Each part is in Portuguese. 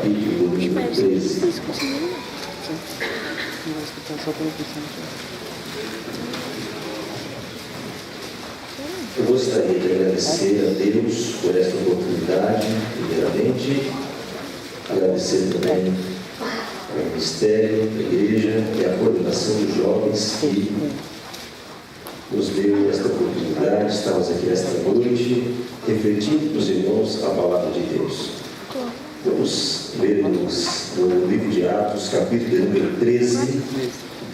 capítulo número 13. Eu gostaria de agradecer a Deus por esta oportunidade, primeiramente, agradecer também ao Ministério, à Igreja e à coordenação dos jovens que nos deu esta oportunidade. Estamos aqui esta noite refletindo com os irmãos a palavra de Deus. Vamos ler no livro de Atos, capítulo número 13,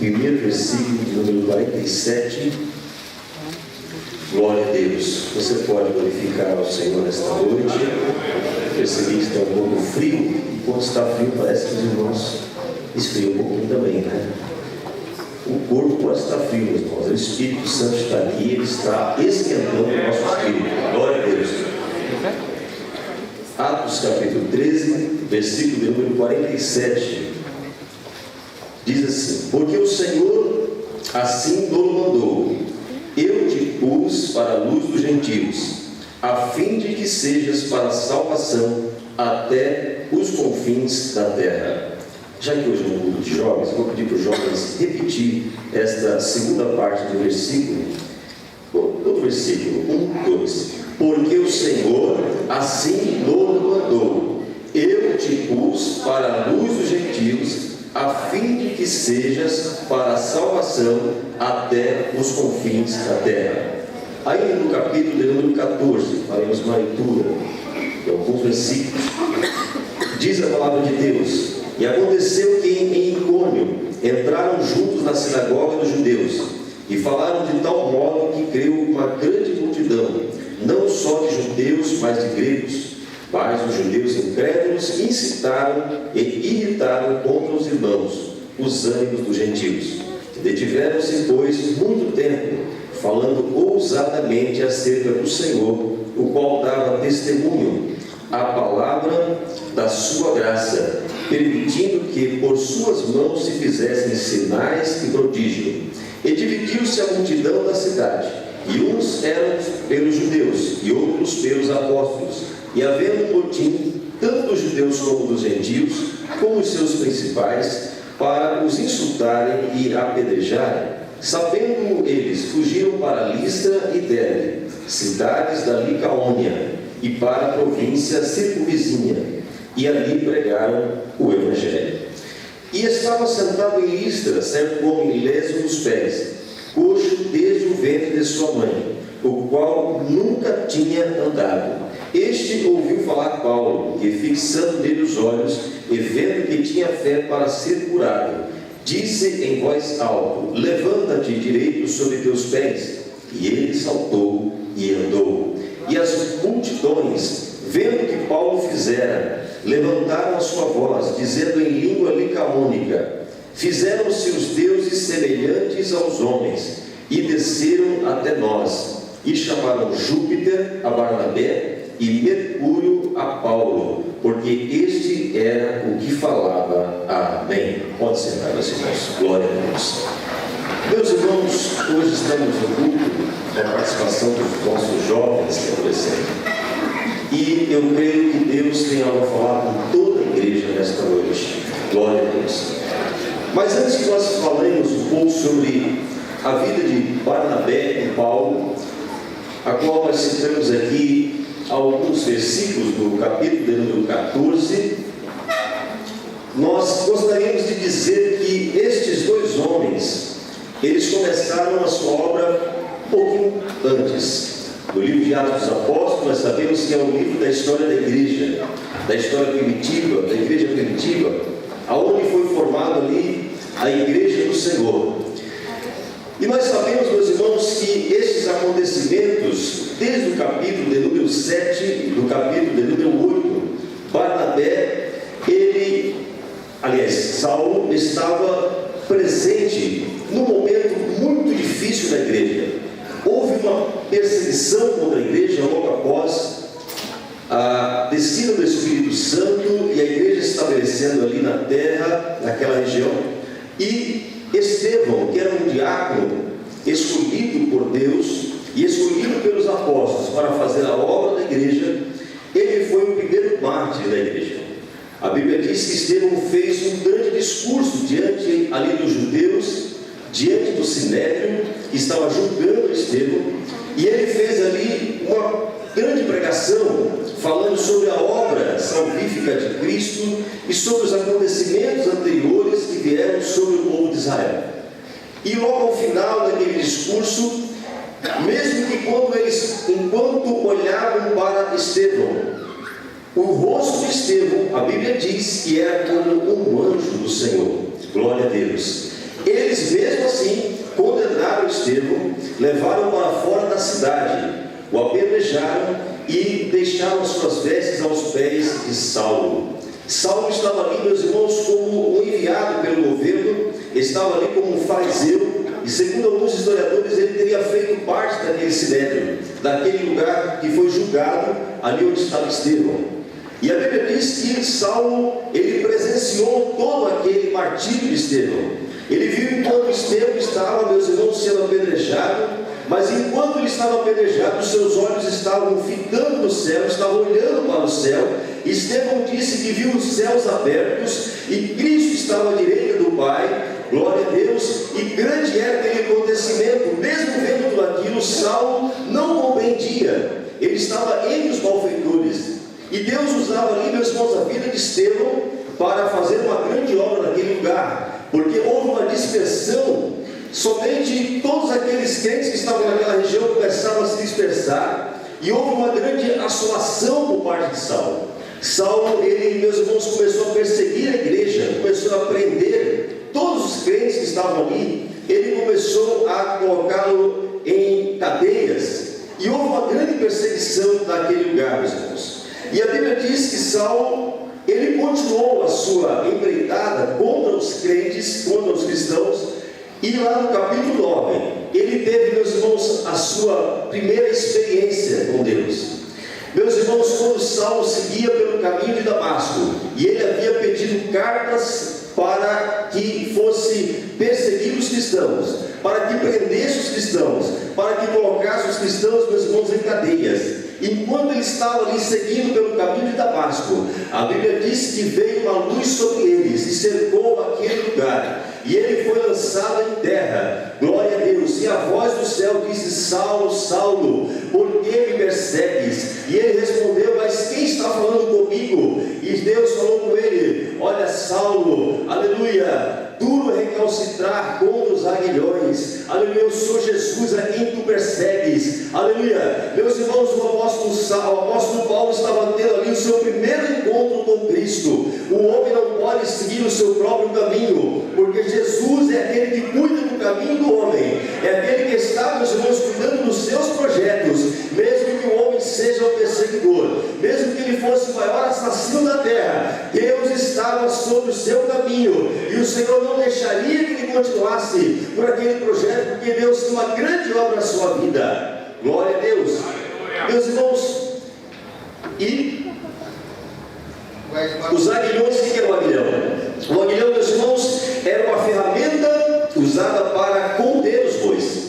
primeiro versículo, número 47. Glória a Deus. Você pode glorificar ao Senhor nesta noite. Percebi que está um pouco frio, e quando está frio parece que os irmãos esfriam um pouquinho também, né? O corpo pode estar frio, meus irmãos. O Espírito Santo está aqui, ele está esquentando o nosso espírito. Glória a Deus. Atos capítulo 13, versículo de número 47. Diz assim: porque o Senhor assim nos mandou: eu te pus para a luz dos gentios, a fim de que sejas para a salvação até os confins da terra. Já que hoje é um grupo de jovens, eu vou pedir para os jovens repetir esta segunda parte do versículo. Do versículo 1, 2. Porque o Senhor assim nos mandou: eu te pus para a luz dos gentios, a fim de que sejas para a salvação até os confins da terra. Aí no capítulo de número 14, faremos uma leitura de alguns versículos. Diz a palavra de Deus: e aconteceu que em Icônio entraram juntos na sinagoga dos judeus, e falaram de tal modo que creu uma grande multidão, não só de judeus, mas de gregos. Mas os judeus incrédulos incitaram e irritaram contra os irmãos os ânimos dos gentios. Detiveram-se, pois, muito tempo, falando ousadamente acerca do Senhor, o qual dava testemunho à palavra da sua graça, permitindo que por suas mãos se fizessem sinais e prodígio. E dividiu-se a multidão da cidade, e uns eram pelos judeus, e outros pelos apóstolos. E havendo um motim, tanto dos judeus como dos gentios, como os seus principais, para os insultarem e apedrejarem. Sabendo eles, fugiram para Listra e Derbe, cidades da Licaônia, e para a província circunvizinha, e ali pregaram o Evangelho. E estava sentado em Listra certo homem leso dos pés, coxo desde o ventre de sua mãe, o qual nunca tinha andado. Este ouviu falar Paulo, e fixando nele os olhos, e vendo que tinha fé para ser curado, disse em voz alta: levanta-te direito sobre teus pés. E ele saltou e andou. E as multidões, vendo o que Paulo fizera, levantaram a sua voz, dizendo em língua licaônica: fizeram-se os deuses semelhantes aos homens, e desceram até nós. E chamaram Júpiter a Barnabé e Mercúrio a Paulo, porque este era o que falava. Amém. Pode sentar, meus irmãos. Glória a Deus. Meus irmãos, hoje estamos no culto da participação dos nossos jovens e adolescentes. E eu creio que Deus tem algo a falar com toda a igreja nesta noite. Glória a Deus. Mas antes que nós falemos um pouco sobre a vida de Barnabé e Paulo, a qual nós citamos aqui alguns versículos do capítulo de número 14, nós gostaríamos de dizer que estes dois homens, eles começaram a sua obra um pouquinho antes. No livro de Atos dos Apóstolos, nós sabemos que é o livro da história da igreja, da história primitiva, da igreja primitiva, aonde foi formada ali a igreja do Senhor. E nós sabemos, meus irmãos, que estes acontecimentos, desde o capítulo de número 7, do capítulo de número 8, Barnabé, Saulo estava presente num momento muito difícil da igreja. Houve uma perseguição contra a igreja logo após a descida do Espírito Santo e a igreja estabelecendo ali na terra, naquela região. E Estevão, que era um diácono escolhido por Deus e escolhido pelos apóstolos para fazer a obra da igreja, ele foi o primeiro mártir da igreja. A Bíblia diz que Estevão fez um grande discurso diante ali dos judeus, diante do Sinédrio, que estava julgando Estevão, e ele fez ali uma grande pregação, falando sobre a obra salvífica de Cristo e sobre os acontecimentos anteriores que vieram sobre o povo de Israel. E logo ao final daquele discurso, mesmo que enquanto olhavam para Estevão, o rosto de Estevão, a Bíblia diz que era como um anjo do Senhor. Glória a Deus. Eles mesmo assim condenaram Estevão, levaram para fora da cidade, o apedrejaram e deixaram suas vestes aos pés de Saulo. Saulo estava ali, meus irmãos, como um enviado pelo governo, estava ali como um fariseu, e segundo alguns historiadores, ele teria feito parte daquele sinédrio, daquele lugar que foi julgado, ali onde estava Estevão. E a Bíblia diz que Saulo, ele presenciou todo aquele martírio de Estevão. Ele viu enquanto Estevão estava, meus irmãos, sendo apedrejado, mas enquanto ele estava apedrejado, seus olhos estavam fitando no céu, estavam olhando para o céu. Estevão disse que viu os céus abertos e Cristo estava à direita do Pai, glória a Deus, e grande era aquele acontecimento. Mesmo vendo tudo aquilo, Saulo não compreendia, ele estava entre os malfeitores. E Deus usava ali, meus irmãos, a vida de Estevão para fazer uma grande obra naquele lugar, porque houve uma dispersão. Somente todos aqueles crentes que estavam naquela região começaram a se dispersar, e houve uma grande assolação por parte de Saulo. Saulo, ele, meus irmãos, começou a perseguir a igreja, começou a prender todos os crentes que estavam ali. Ele começou a colocá-lo em cadeias, e houve uma grande perseguição naquele lugar, meus irmãos. E a Bíblia diz que Saulo, ele continuou a sua empreitada contra os crentes, contra os cristãos, e lá no capítulo 9, ele teve, meus irmãos, a sua primeira experiência com Deus. Meus irmãos, quando Saulo seguia pelo caminho de Damasco, e ele havia pedido cartas para que fosse perseguir os cristãos, para que prendesse os cristãos, para que colocasse os cristãos, meus irmãos, em cadeias. Enquanto ele estava ali seguindo pelo caminho de Damasco, a Bíblia diz que veio uma luz sobre eles e cercou aquele lugar, e ele foi lançado em terra. Glória a Deus. E a voz do céu disse: Saulo, Saulo, por que me persegues? E ele respondeu: mas quem está falando comigo? E Deus falou com ele: olha, Saulo, aleluia, duro recalcitrar contra os aguilhões, aleluia, eu sou Jesus a quem tu persegues, aleluia. Meus irmãos, o apóstolo Paulo estava tendo ali o seu primeiro encontro com Cristo. O homem não pode seguir o seu próprio caminho, porque Jesus é aquele que cuida do caminho do homem, é aquele que está, meus irmãos, cuidando dos seus projetos. Mesmo que o homem seja o perseguidor, mesmo que ele fosse o maior assassino da terra, Deus estava sobre o seu caminho, e o Senhor não deixaria que ele continuasse por aquele projeto, porque Deus tem uma grande obra na sua vida. Glória a Deus. Meus irmãos, e os aguilhões, o que era o aguilhão? O aguilhão, meus irmãos, era uma ferramenta usada para conter os bois.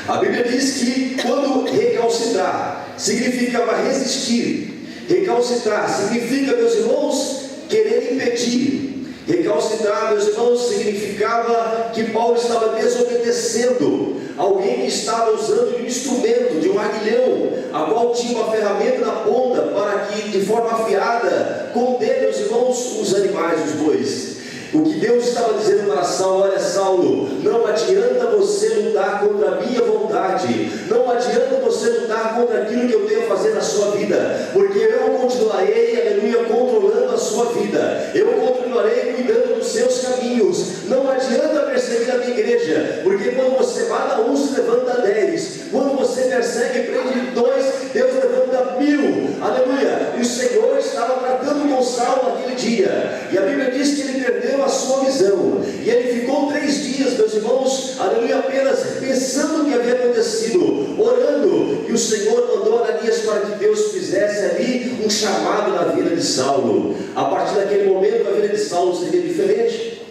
A Bíblia diz que quando recalcitrar significava resistir. Recalcitrar significa, meus irmãos, querer impedir. Recalcitrar, meus irmãos, significava que Paulo estava desobedecendo alguém que estava usando de um instrumento, de um aguilhão, a qual tinha uma ferramenta na ponta para que, de forma afiada, conter, meus irmãos, os animais, os bois. O que Deus estava dizendo para Saulo: olha, Saulo, não adianta você lutar contra a minha vontade, não adianta você lutar contra aquilo que eu tenho a fazer na sua vida, porque eu continuarei, aleluia, controlando a sua vida, eu continuarei cuidando dos seus caminhos. Não adianta perseguir a minha igreja, porque quando você mata um, se levanta 10, quando você persegue e prende 2, Deus levanta 1000, aleluia. E o Senhor estava tratando com Saulo naquele dia, e a Bíblia diz que ele perdeu a sua visão, e ele ficou 3 dias, meus irmãos, aleluia, apenas pensando no que havia acontecido, orando, e o Senhor mandou Ananias para que Deus fizesse ali um chamado na vida de Saulo. A partir daquele momento, a vida de Saulo seria diferente.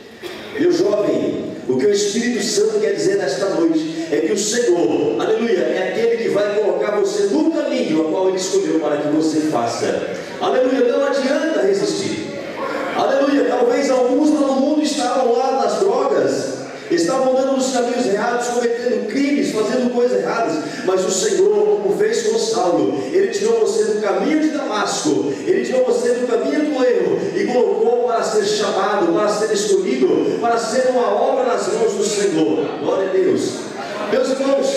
Meu jovem, o que o Espírito Santo quer dizer nesta noite é que o Senhor, aleluia, é aquele que vai colocar você no caminho a qual Ele escolheu para que você faça. Aleluia, não adianta resistir. estavam lá nas drogas, estavam andando nos caminhos errados, cometendo crimes, fazendo coisas erradas, mas o Senhor, como fez com Saulo, Ele tirou você do caminho de Damasco, Ele tirou você do caminho do erro, e colocou para ser chamado, para ser escolhido, para ser uma obra nas mãos do Senhor. Glória a Deus. Meus irmãos,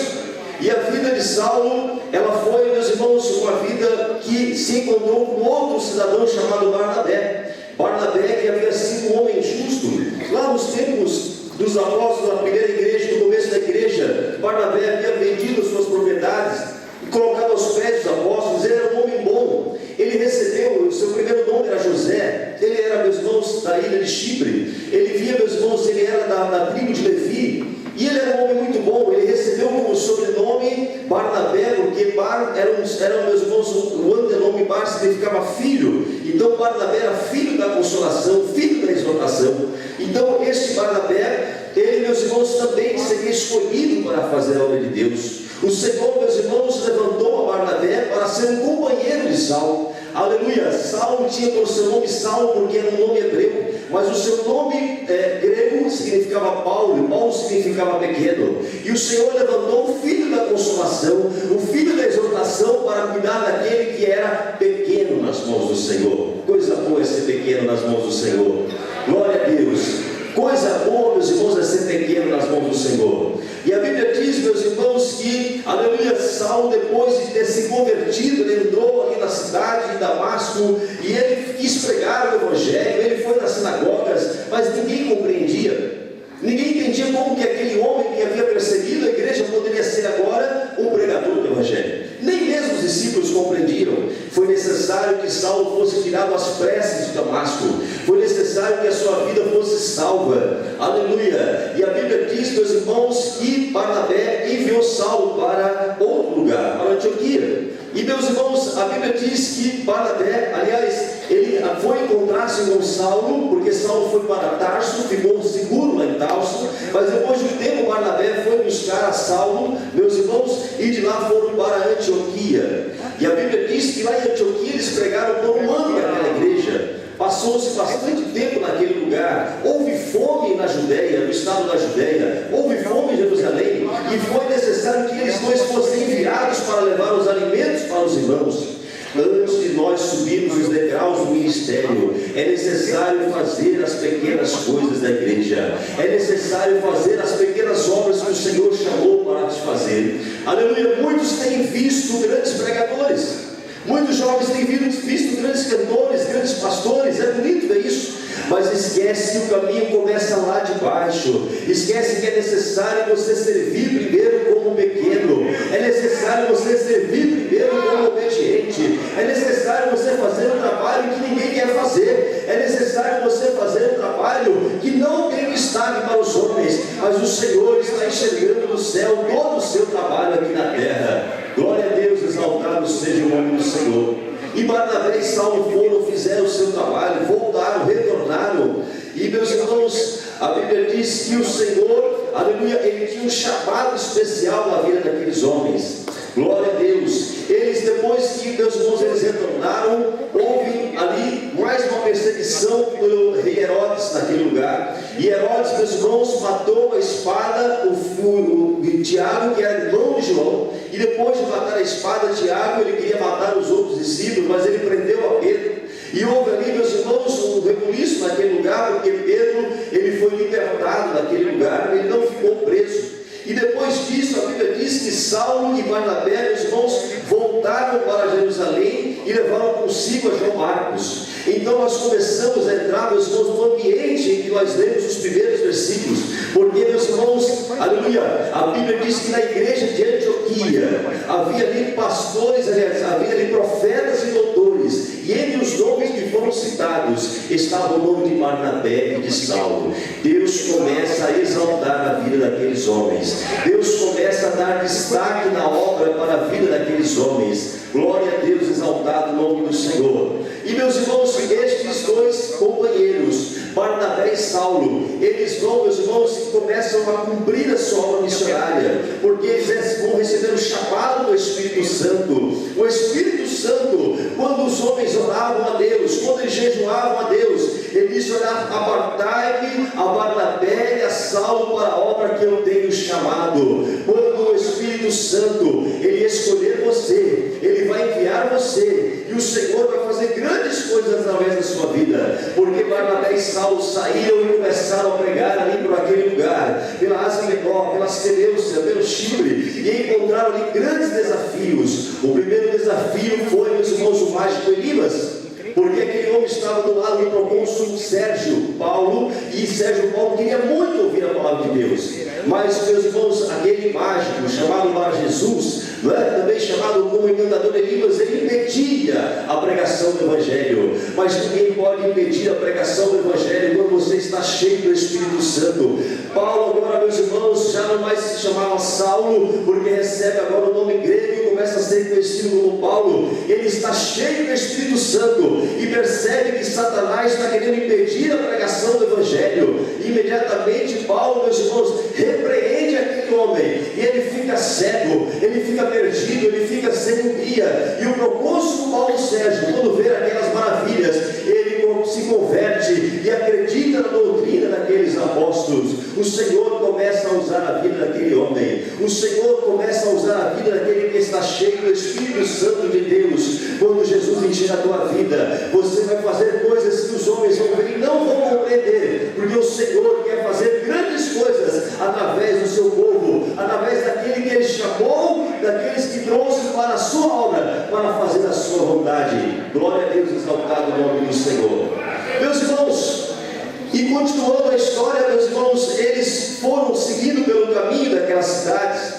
e a vida de Saulo, ela foi, meus irmãos, uma vida que se encontrou com outro cidadão chamado Barnabé. Barnabé, que havia sido um homem justo, lá nos tempos dos apóstolos da primeira igreja, no começo da igreja, Barnabé havia vendido suas propriedades e colocado aos pés dos apóstolos. Ele era um homem bom, ele recebeu, o seu primeiro nome era José, ele era, meus irmãos, da ilha de Chipre, ele via, meus irmãos, ele era da tribo de Levi, e ele era um homem muito bom. Ele recebeu como sobrenome Barnabé, porque Bar era, meus irmãos, o antenome Bar significava filho. Então Barnabé era filho da consolação, filho da exortação. Então este Barnabé, ele, meus irmãos, também seria escolhido para fazer a obra de Deus. O Senhor, meus irmãos, levantou a Barnabé para ser um companheiro de Saulo. Aleluia. Saulo tinha por seu nome Saulo porque era um nome hebreu, mas o seu nome grego significava Paulo, e Paulo significava pequeno. E o Senhor levantou o filho da consolação, o filho da exortação, para cuidar daquele que era pequeno nas mãos do Senhor. Coisa boa é ser pequeno nas mãos do Senhor. Glória a Deus. Coisa boa, meus irmãos, é ser pequeno nas mãos do Senhor. E a Bíblia diz, meus irmãos, que, aleluia, Saulo, depois de ter se convertido, ele entrou ali na cidade de Damasco, e ele quis pregar o Evangelho, ele foi nas sinagogas, mas ninguém compreendia. Ninguém entendia como que aquele homem que havia perseguido a igreja poderia ser agora um pregador do Evangelho. Nem mesmo os discípulos compreendiam. Foi necessário que Saulo fosse tirado às pressas de Damasco. Foi necessário que a sua vida fosse salva. Aleluia. E a Bíblia diz, meus irmãos, que Barnabé enviou Saulo para outro lugar, para Antioquia. E, meus irmãos, a Bíblia diz que Barnabé, aliás, ele foi encontrar-se com Saulo, porque Saulo foi para Tarso, ficou seguro lá em Tarso, mas depois de um tempo Barnabé foi buscar a Saulo, meus irmãos, e de lá foram para Antioquia. E a Bíblia diz que lá em Antioquia eles pregaram por um ano naquela igreja. Passou-se bastante tempo naquele lugar. Houve fome na Judéia, no estado da Judéia. Houve fome em Jerusalém. E foi necessário que eles dois fossem enviados para levar os alimentos para os irmãos. Antes de nós subirmos os degraus do ministério, é necessário fazer as pequenas coisas da igreja. É necessário fazer as pequenas obras que o Senhor chamou para te fazer. Aleluia. Muitos têm visto grandes pregadores. Muitos jovens têm visto grandes cantores, grandes pastores. É bonito ver isso, mas esquece que o caminho começa lá de baixo. Esquece que é necessário você servir primeiro como pequeno. É necessário você servir primeiro como obediente. É necessário você fazer um trabalho que ninguém quer fazer. É necessário você fazer um trabalho que não tem destaque para os homens, mas o Senhor está enxergando no céu todo o seu trabalho aqui na terra. Glória a Deus, exaltado seja o nome do Senhor. E Barnabé e Saulo foram, fizeram o seu trabalho, voltaram, retornaram. E, meus irmãos, a Bíblia diz que o Senhor, aleluia, ele tinha um chamado especial na vida daqueles homens. Glória a Deus. Eles, depois que, meus irmãos, eles retornaram, houve ali mais uma perseguição pelo rei Herodes naquele lugar. E Herodes, meus irmãos, matou a espada o Tiago, que era irmão de João. E depois de matar a espada Tiago, ele queria matar os outros discípulos, mas ele prendeu a Pedro. E houve ali, meus irmãos, um rebuliço naquele lugar, porque Pedro, ele foi libertado naquele lugar, ele não ficou preso. E depois disso, a Bíblia diz que Saulo e Barnabé, meus irmãos, voltaram para Jerusalém e levaram consigo a João Marcos. Então nós começamos a entrar, meus irmãos, no ambiente em que nós lemos os primeiros versículos. Porque, meus irmãos, aleluia, a Bíblia diz que na igreja de Antioquia havia ali pastores, aliás, havia ali profetas e doutores. E entre os nomes que foram citados estava o nome de Barnabé e de Saulo. Deus começa a exaltar a vida daqueles homens. Deus começa a dar destaque na obra para a vida daqueles homens. Glória a Deus, exaltado o nome do Senhor. E, meus irmãos, estes dois companheiros, Barnabé e Saulo, eles vão, meus irmãos, e começam a cumprir a sua obra missionária, porque eles vão receber o chamado do Espírito Santo. O Espírito Santo, quando os homens oravam a Deus, quando eles jejuavam a Deus, Ele disse: olha, apartai-me a Barnabé e a Saulo para a obra que eu tenho chamado. Quando o Espírito Santo, ele escolher você, ele vai enviar você, e o Senhor vai fazer grandes coisas através da sua vida, porque Barnabé e Saulo saíram e começaram a pregar ali por aquele lugar, pela Ásia Menor, pela Seleucia, pelo Chipre, e encontraram ali grandes desafios. O primeiro desafio foi, meus irmãos, o mágico Elimas, porque aquele homem estava do lado do procônsul Sérgio Paulo, e Sérgio Paulo queria muito ouvir a palavra de Deus, mas, meus irmãos, aquele mágico chamado Bar Jesus, também chamado como encantador Elimas, ele impedia a pregação do Evangelho. Mas ninguém pode impedir a pregação do Evangelho quando você está cheio do Espírito Santo. Paulo agora, meus irmãos, já não mais se chamava Saulo, porque recebe agora o nome grego e começa a ser conhecido como Paulo. Ele está cheio do Espírito Santo e percebe que Satanás está querendo impedir a pregação do Evangelho. Imediatamente Paulo, meus irmãos, repreende aquele homem, e ele fica cego, ele fica perdido, ele fica sem guia. E o procônsul Paulo Sérgio, quando vê aquelas maravilhas, ele se converte e acredita na doutrina daqueles apóstolos. O Senhor começa a usar a vida daquele homem, o Senhor começa a usar a vida daquele que está cheio do Espírito Santo de Deus. Quando Jesus encher a tua vida, você vai fazer coisas que os homens vão ver e não vão compreender, porque o Senhor quer fazer grandes coisas através do seu povo, através daquele que ele chamou, daqueles que trouxe para a sua obra, para fazer a sua vontade. Glória a Deus, exaltado o nome do Senhor. Meus irmãos, e continuando a história, meus irmãos, eles foram seguindo pelo caminho daquelas cidades.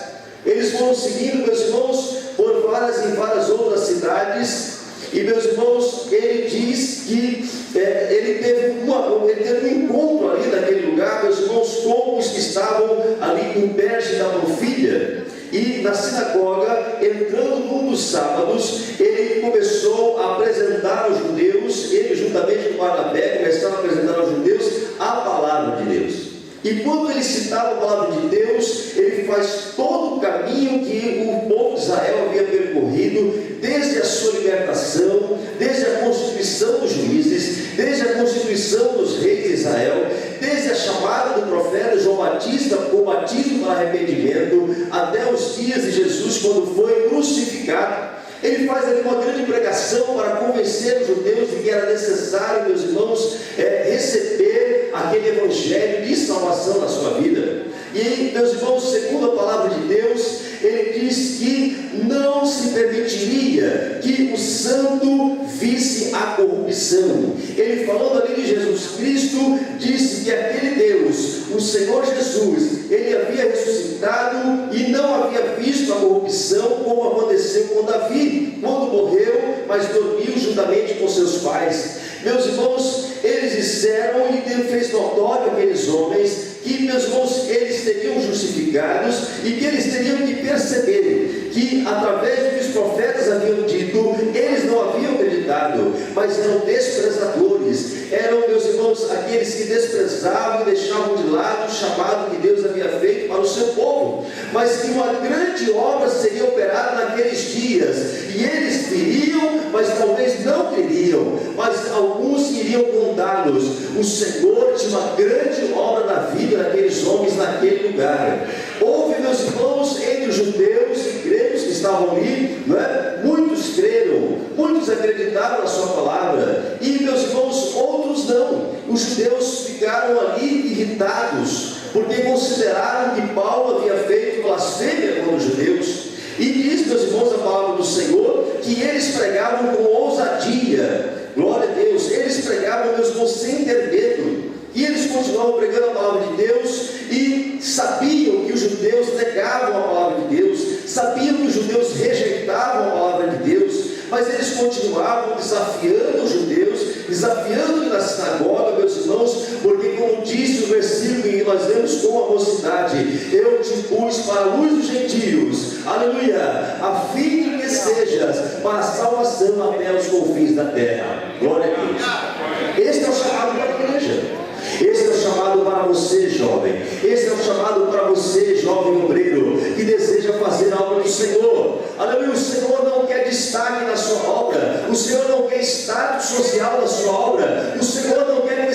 Eles foram seguindo, meus irmãos, por várias e várias outras cidades. E, meus irmãos, ele diz que ele teve um encontro ali naquele lugar, meus irmãos, com os que estavam ali em Perge da Panfilha. E na sinagoga, entrando num dos sábados, ele começou a apresentar aos judeus, ele juntamente com Barnabé, começaram a apresentar aos judeus a palavra de Deus. E quando ele citava a palavra de Deus, ele faz todo o caminho que o povo de Israel havia percorrido, desde a sua libertação, desde a constituição dos juízes, desde a constituição dos reis de Israel, desde a chamada do profeta João Batista com o batismo para arrependimento, até os dias de Jesus, quando foi crucificado. Ele faz ali uma grande pregação para convencer os judeus de que era necessário, meus irmãos, receber aquele evangelho de salvação na sua vida. E, meus irmãos, segundo a palavra de Deus, ele diz que não se permitiria que o santo visse a corrupção. Ele, falando ali de Jesus Cristo, disse que aquele Deus, o Senhor Jesus, ele havia ressuscitado e não havia visto a corrupção, como aconteceu com Davi, quando morreu, mas dormiu juntamente com seus pais. Meus irmãos, eles disseram, e Deus fez notório aqueles homens, que, meus irmãos, eles seriam justificados e que eles teriam que perceber que, através do que os profetas haviam dito, eles não haviam acreditado, mas eram desprezadores, eram, meus irmãos, aqueles que desprezavam e deixavam de lado o chamado que Deus havia feito para o seu povo, mas que uma grande obra seria operada naqueles dias, e eles viriam, mas talvez não queriam, mas alguns iriam contá-los. O Senhor tinha uma grande obra na vida daqueles homens naquele lugar. Houve, meus irmãos, entre os judeus e gregos que estavam ali, não é? Muitos creram, muitos acreditaram na sua palavra, e, meus irmãos, outros não. Os judeus ficaram ali irritados, porque consideraram que Paulo havia feito blasfêmia contra os judeus. E diz, meus irmãos, a palavra do Senhor, que eles pregavam com ousadia. Glória a Deus, eles pregavam, meus irmãos, sem ter medo. E eles continuavam pregando a palavra de Deus, e sabiam que os judeus negavam a palavra de Deus, sabiam que os judeus rejeitavam a palavra de Deus, mas eles continuavam desafiando os judeus, desafiando na sinagoga, meus irmãos, porque, como disse o versículo que nós lemos com a mocidade, eu te pus para a luz dos gentios, aleluia, a fim de que sejas para a salvação até os confins da terra. Glória a Deus. Este é o chamado para a igreja. Esse é o chamado para você, jovem. Esse é o chamado para você, jovem obreiro, que deseja fazer a obra do Senhor. Aleluia. O Senhor não quer destaque na sua obra. O Senhor não quer status social na sua obra. O Senhor não quer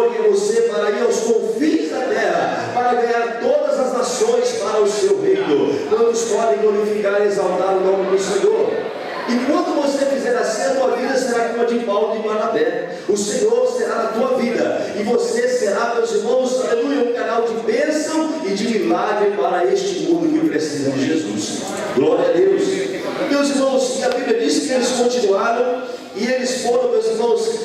escolhe você para ir aos confins da terra, para ganhar todas as nações para o seu reino. Quantos podem glorificar e exaltar o nome do Senhor? E quando você fizer assim, a tua vida será como a de Paulo e de Barnabé. O Senhor será na tua vida, e você será, meus irmãos, aleluia, um canal de bênção e de milagre para este mundo que precisa de Jesus. Glória a Deus. Meus irmãos, e a Bíblia diz que eles continuaram, e eles foram, meus irmãos,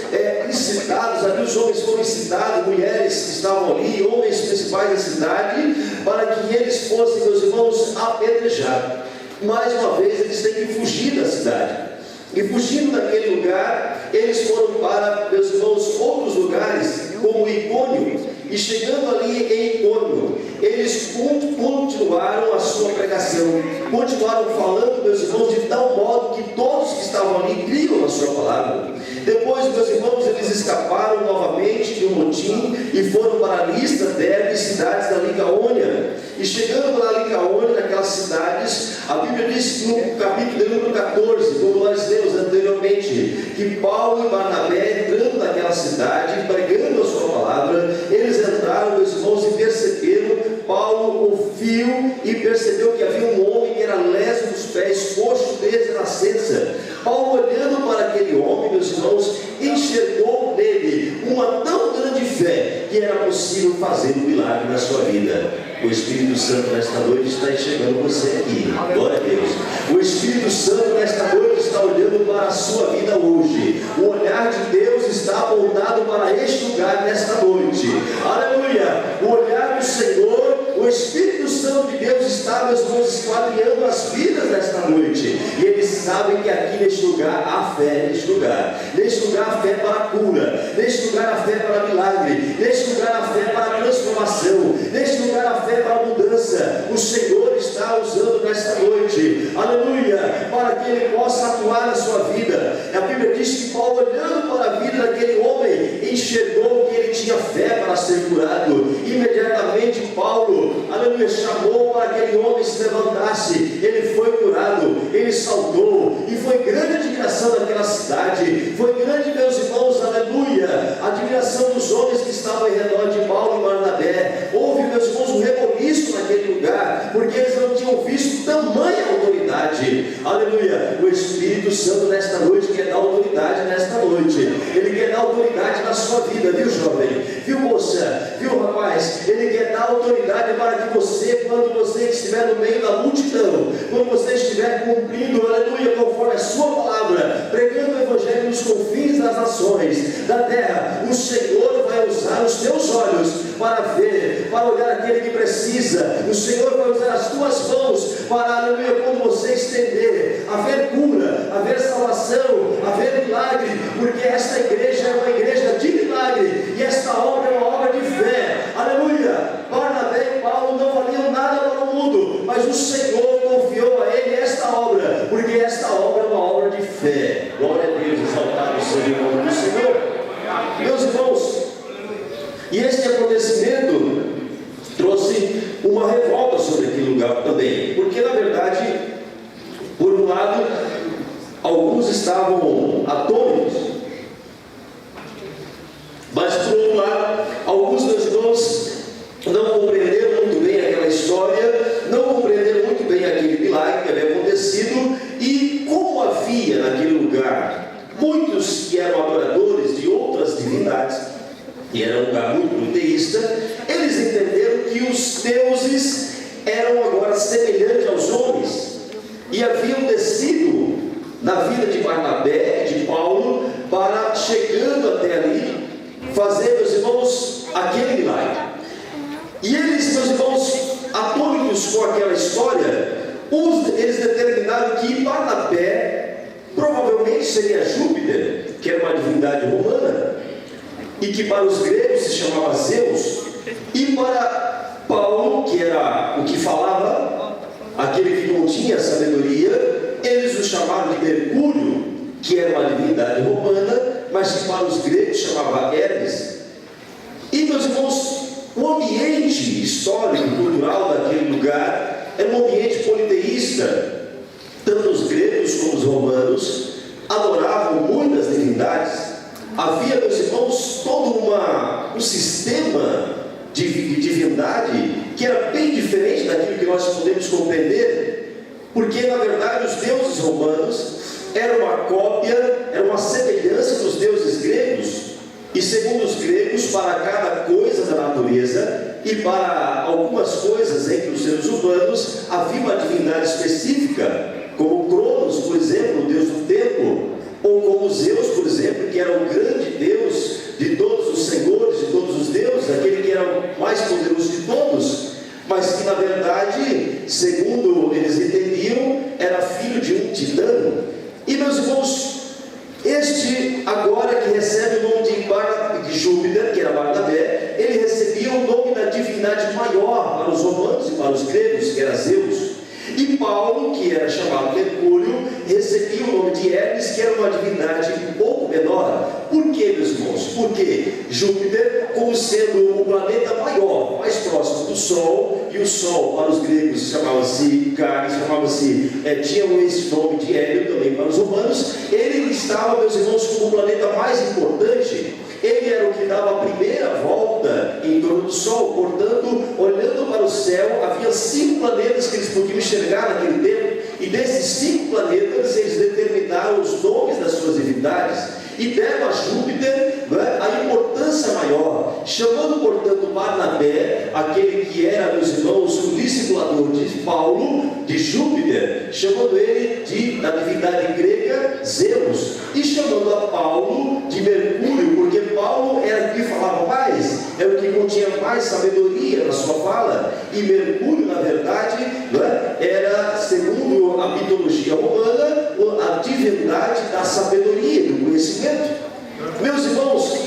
incitados, ali os homens foram incitados, mulheres que estavam ali, homens principais da cidade, para que eles fossem, meus irmãos, apedrejados. Mais uma vez, eles têm que fugir da cidade. E fugindo daquele lugar, eles foram para, meus irmãos, outros lugares, como Icônio. E chegando ali em Icônio, eles continuaram a sua pregação, continuaram falando, meus irmãos, de tal modo que todos que estavam ali criam na sua palavra. Depois, meus irmãos, eles escaparam novamente de um motim e foram para Listra, Derbe, cidades da Licaônia. E chegando lá em Licaônia, naquelas cidades, a Bíblia diz no capítulo de número 14, como nós lemos anteriormente, que Paulo e Barnabé, entrando naquela cidade, pregando a sua palavra, eles entraram, meus irmãos, e perceberam, Paulo ouviu e percebeu que havia um homem que era leso dos pés, coxo desde a nascença. Paulo, olhando para aquele homem, meus irmãos, enxergou nele uma tão grande fé que era possível fazer um milagre na sua vida. O Espírito Santo nesta noite está enxergando você aqui. Glória a Deus. O Espírito Santo nesta noite está olhando para a sua vida hoje. O olhar de Deus está apontado para este lugar nesta noite. Aleluia. O olhar do Senhor, o Espírito Santo de Deus está, meus irmãos, esquadrinhando as vidas nesta noite. E eles sabem que aqui neste lugar há fé, neste lugar. Neste lugar há fé para a cura. Neste lugar há fé para milagre. Neste lugar há fé para a transformação. Neste lugar há fé para a mudança. O Senhor está usando nesta noite, aleluia, para que Ele possa atuar na sua vida. A Bíblia diz que Paulo, olhando para a vida daquele homem, enxergou que ele tinha fé para ser curado. Imediatamente Paulo, aleluia, chamou para que aquele homem se levantasse. Ele foi curado, ele saltou, e foi grande a admiração daquela cidade. Foi grande, meus irmãos, aleluia, a admiração dos homens que estavam em redor de Paulo e Barnabé. Houve, meus irmãos, um reboliço naquele lugar, porque eles não tinham visto tamanha autoridade. Aleluia. O Espírito Santo nesta noite quer dar autoridade nesta noite. Ele quer dar autoridade na sua vida, viu, jovem? Viu, moça? Viu, rapaz? Ele quer dar autoridade para que você, quando você estiver no meio da multidão, quando você estiver cumprindo, aleluia, conforme a sua palavra, pregando o Evangelho nos confins das nações, da terra, o Senhor vai usar os teus olhos para ver, para olhar aquele que precisa. O Senhor vai usar as tuas mãos para, aleluia, quando você estender, haver cura, haver salvação, haver milagre, porque esta igreja é uma igreja de milagre, e esta obra é uma obra de fé. Aleluia. Barnabé e Paulo não valiam nada para o mundo, mas o Senhor confiou a ele esta obra, porque esta obra é uma obra de fé. Glória a Deus, exaltado seja o nome do Senhor. Meus irmãos, e este acontecimento trouxe uma revolta sobre aquele lugar também, porque na verdade, por um lado, alguns estavam atônitos, mas por outro lado, alguns, meus irmãos, não compreenderam muito bem aquela história, não compreenderam muito bem aquele milagre que havia acontecido, e como havia naquele lugar muitos que eram adoradores de outras divindades, e era um lugar muito monoteísta, eles entenderam que os deuses eram agora semelhantes aos homens, e haviam descido na vida de Barnabé e de Paulo, para, chegando até ali, fazer, meus irmãos, aquele milagre. E eles, meus irmãos, atônitos com aquela história, eles determinaram que Barnabé provavelmente seria Júpiter, que era uma divindade romana, e que para os gregos se chamava Zeus, e para Paulo, que era o que falava, aquele que continha sabedoria, eles o chamaram de Mercúrio, que era uma divindade romana, mas que para os gregos chamava Hermes. E, meus irmãos, o ambiente histórico, cultural daquele lugar era um ambiente politeísta. Tanto os gregos como os romanos adoravam muitas divindades, havia, meus irmãos, todo um sistema de divindade que era bem diferente daquilo que nós podemos compreender, porque na verdade os deuses romanos eram uma cópia, era uma semelhança dos deuses gregos, e segundo os gregos, para cada coisa da natureza e para algumas coisas entre os seres humanos havia uma divindade específica, como Cronos, por exemplo, o deus do tempo, ou como Zeus, por exemplo, que era o grande Deus de todos os senhores, de todos os deuses, aquele que era o mais poderoso de todos, mas que na verdade, segundo eles entendiam, era filho de um titã. E meus irmãos, este agora que recebe o nome de Júpiter, que era Barnabé, ele recebia o nome da divindade maior para os romanos e para os gregos, que era Zeus. E Paulo, que era chamado Mercúrio, recebia o nome de Hermes, que era uma divindade um pouco menor. Por quê, meus irmãos? Porque Júpiter, como sendo o planeta maior, mais próximo do Sol, e o Sol para os gregos chamava-se Caris, tinha esse nome de Hélio também para os romanos, ele estava, meus irmãos, como o planeta mais importante. Ele era o que dava a primeira volta em torno do Sol, portanto, olhando para o céu, havia 5 planetas que eles podiam enxergar naquele tempo, e desses 5 planetas eles determinaram os nomes das suas divindades, e deram a Júpiter a importância maior, chamando, portanto, Barnabé, aquele que era, meus irmãos, o discipulador de Paulo, de Júpiter, chamando ele da divindade grega Zeus, e chamando a Paulo de Mercúrio, porque Paulo era o que falava mais, era o que continha mais sabedoria na sua fala, e Mercúrio, na verdade, era, segundo a mitologia romana, a divindade da sabedoria, do conhecimento. Meus irmãos,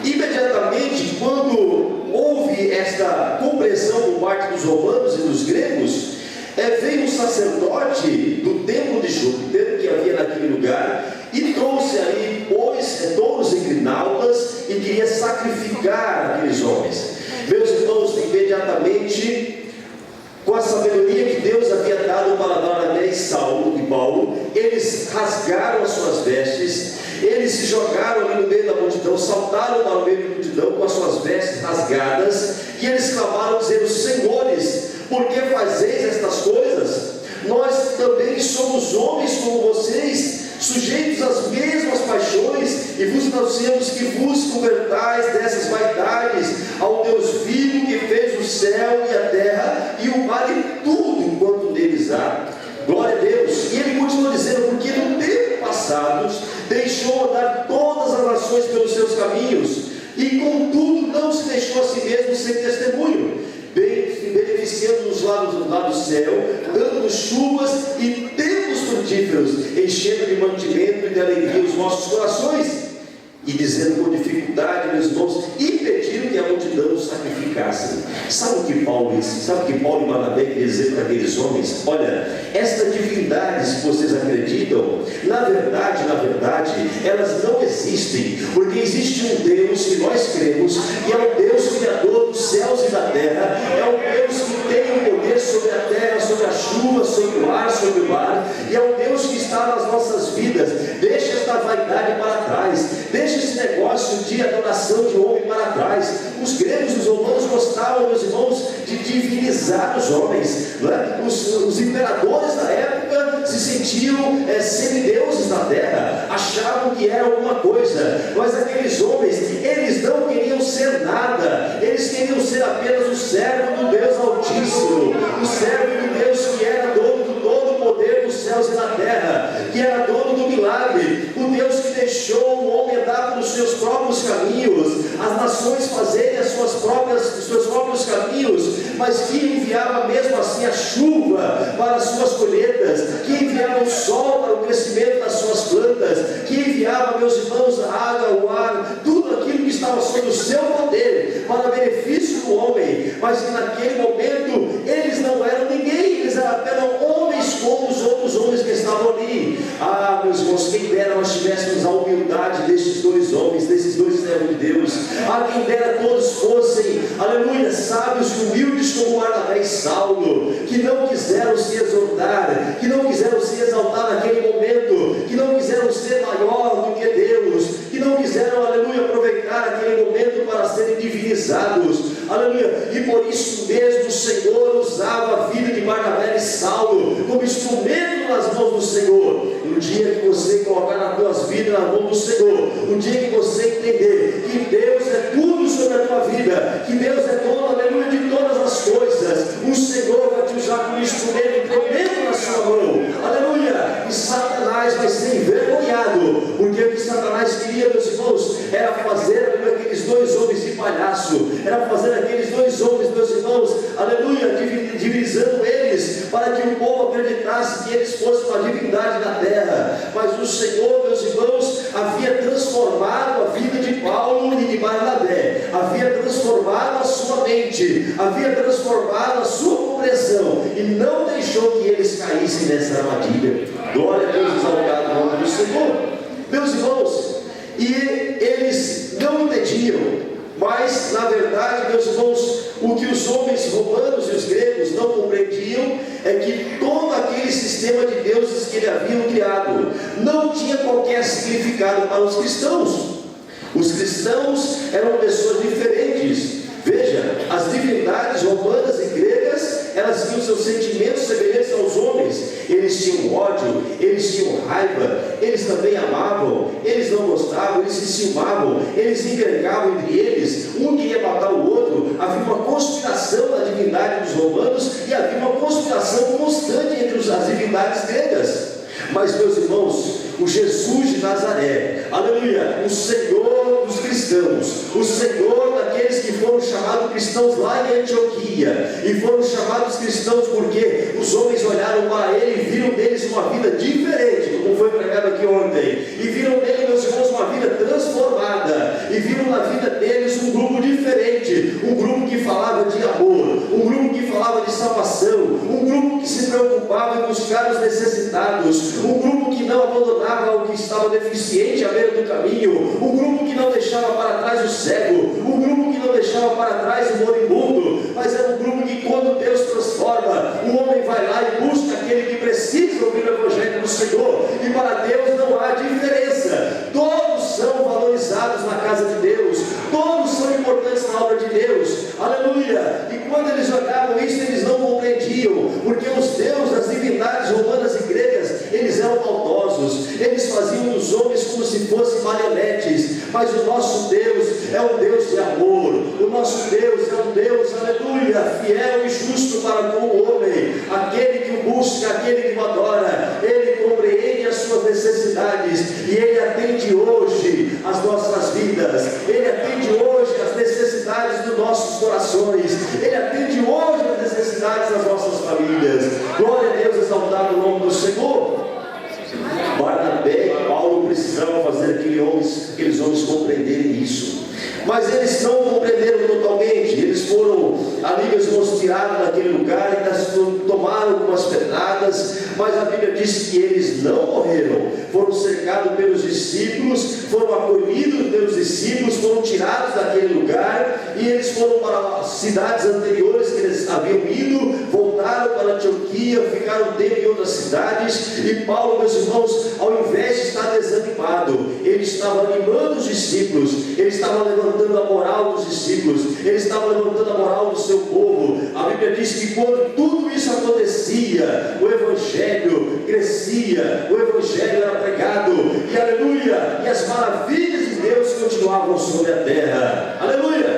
imediatamente quando houve esta compreensão por parte dos romanos e dos gregos, veio um sacerdote do templo de Júpiter, que havia naquele lugar, e trouxe ali touros e grinaldas, e queria sacrificar aqueles homens. Meus irmãos, imediatamente, com a sabedoria que Deus havia dado para Barnabé e Paulo, eles rasgaram as suas vestes, eles se jogaram ali no meio da multidão, saltaram para o meio da multidão com as suas vestes rasgadas, e eles clamaram dizendo: Senhores, por que fazeis estas coisas? Nós também somos homens como vocês, sujeitos às mesmas paixões, e vos anunciamos que vos convertais dessas vaidades ao Deus vivo, que fez o céu e a terra e o mar e tudo quanto neles há. Glória a Deus. E ele continua dizendo: porque no tempo passado deixou andar todas as nações pelos seus caminhos, e contudo não se deixou a si mesmo sem testemunho, beneficiando-nos lá do céu, dando chuvas e tempos frutíferos, enchendo de mantimento e de alegria os nossos corações. E dizendo com dificuldade, meus irmãos, e pediram que a multidão os sacrificasse. Sabe o que Paulo disse? Sabe o que Paulo e Barnabé queriam dizer para aqueles homens? Olha, estas divindades que vocês acreditam, na verdade, elas não existem, porque existe um Deus que nós cremos, e é o Deus criador dos céus e da terra, é o Deus que tem o poder sobre a terra, sobre a chuva, sobre o ar, sobre o mar, e é o Deus que está nas nossas vidas. Deixa esta vaidade para trás, deixa esse negócio de adoração de homem para trás. Os gregos e os romanos gostavam, meus irmãos, de divinizar os homens, não é? Os imperadores da época se sentiam semideuses na terra, achavam que era alguma coisa, mas aqueles homens, eles não queriam ser nada, eles queriam ser apenas o servo do Deus Altíssimo, o servo do Deus que era dono do todo o poder dos céus e da terra, que era dono do milagre, o Deus que deixou o homem andar pelos seus próprios caminhos, as nações fazerem os seus próprios caminhos, mas que enviava mesmo assim a chuva para as suas colheitas, que enviava o sol para o crescimento das suas plantas, que enviava, meus irmãos, a água, o ar, tudo aquilo que estava sob o seu poder, para benefício do homem, mas que naquele momento eles não eram ninguém, eles eram apenas homens como os outros homens que estavam ali. Ah, meus irmãos, quem dera nós tivéssemos a humildade destes dois homens, desses dois servos de Deus. Ah, quem dera todos fossem, aleluia, sábios e humildes como Barnabé e Saulo, que não quiseram se exortar, que não quiseram se exaltar naquele momento, que não quiseram ser maior do que Deus, que não quiseram, aleluia, martirizados, aleluia, e por isso mesmo o Senhor usava a vida de Barnabé e Saulo como instrumento nas mãos do Senhor. No dia que você colocar as tuas vidas na mão do Senhor, no dia que você entender que Deus é tudo sobre a tua vida, que Deus é dono, aleluia, de todas as coisas, o Senhor vai te usar como instrumento tremendo na sua mão, aleluia, e Satanás vai ser envergonhado, porque o que Satanás queria, meus irmãos, era fazer, aleluia, aqueles dois homens de palhaço, era fazer aqueles dois homens, meus irmãos, aleluia, divisando eles, para que o povo acreditasse que eles fossem uma divindade na terra. Mas o Senhor, meus irmãos, havia transformado a vida de Paulo e de Barnabé, havia transformado a sua mente, havia transformado a sua compreensão, e não deixou que eles caíssem nessa armadilha. Glória a Deus, exaltado o nome do Senhor. Meus irmãos, e eles não entendiam, mas na verdade, meus irmãos, o que os homens romanos e os gregos não compreendiam é que todo aquele sistema de deuses que eles haviam criado não tinha qualquer significado para os cristãos. Os cristãos eram pessoas diferentes. Veja, as divindades romanas e gregas, elas tinham seus sentimentos semelhantes aos homens. Eles tinham ódio, eles tinham raiva, eles também amavam, eles não gostavam, eles se ciumavam, eles se envergavam entre eles, um queria matar o outro. Havia uma conspiração na divindade dos romanos e havia uma conspiração constante entre as divindades gregas. Mas, meus irmãos, o Jesus de Nazaré, aleluia, o Senhor dos cristãos, o Senhor daqueles que foram chamados cristãos lá em Antioquia, e foram chamados cristãos porque os homens olharam para ele e viram neles uma vida diferente, como foi pregado aqui ontem, e viram nele, meus irmãos, uma vida transformada, e viram na vida deles um grupo diferente, um grupo que falava de amor, um grupo que falava de salvação, um grupo que se preocupava em buscar os necessitados, um grupo que não abandonava o que estava deficiente à beira do caminho, um grupo que não deixava para trás o cego, um grupo que não deixava para trás o moribundo, mas era um grupo que, quando Deus transforma, o homem vai lá e busca aquele que precisa ouvir o Evangelho do Senhor, e para Deus não há diferença. Todos são valorizados na casa de Deus, todos são importantes na obra de Deus, aleluia. E quando eles olhavam isso, eles não compreendiam, porque os deuses, as divindades romanas e gregas, eles eram maldosos, eles faziam dos homens como se fossem marionetes. Mas o nosso Deus é um Deus de amor, o nosso Deus é um Deus, aleluia, fiel e justo para com o homem. Aquele que o busca, aquele que o adora, ele compreende as suas necessidades, e ele atende hoje as nossas vidas, ele atende hoje as necessidades dos nossos corações, ele atende hoje as necessidades das nossas famílias. Glória a Deus, exaltado o nome do Senhor. Barnabé e Paulo precisavam fazer aqueles homens compreenderem isso, mas eles não compreenderam totalmente. Eles foram ali, meus irmãos, tirados daquele lugar, e tomaram algumas pedradas, mas a Bíblia diz que eles não morreram, foram cercados pelos discípulos, foram acolhidos pelos discípulos, foram tirados daquele lugar, e eles foram para as cidades anteriores que eles haviam ido, voltaram para Antioquia, ficaram um tempo em outras cidades. E Paulo, meus irmãos, ao invés de estar desanimado, ele estava animando os discípulos, ele estava levantando a moral dos discípulos, ele estava levantando a moral do seu povo. A Bíblia diz que quando tudo isso acontecia, o Evangelho crescia, o Evangelho era pregado, e aleluia, e as maravilhas de Deus continuavam sobre a terra, aleluia.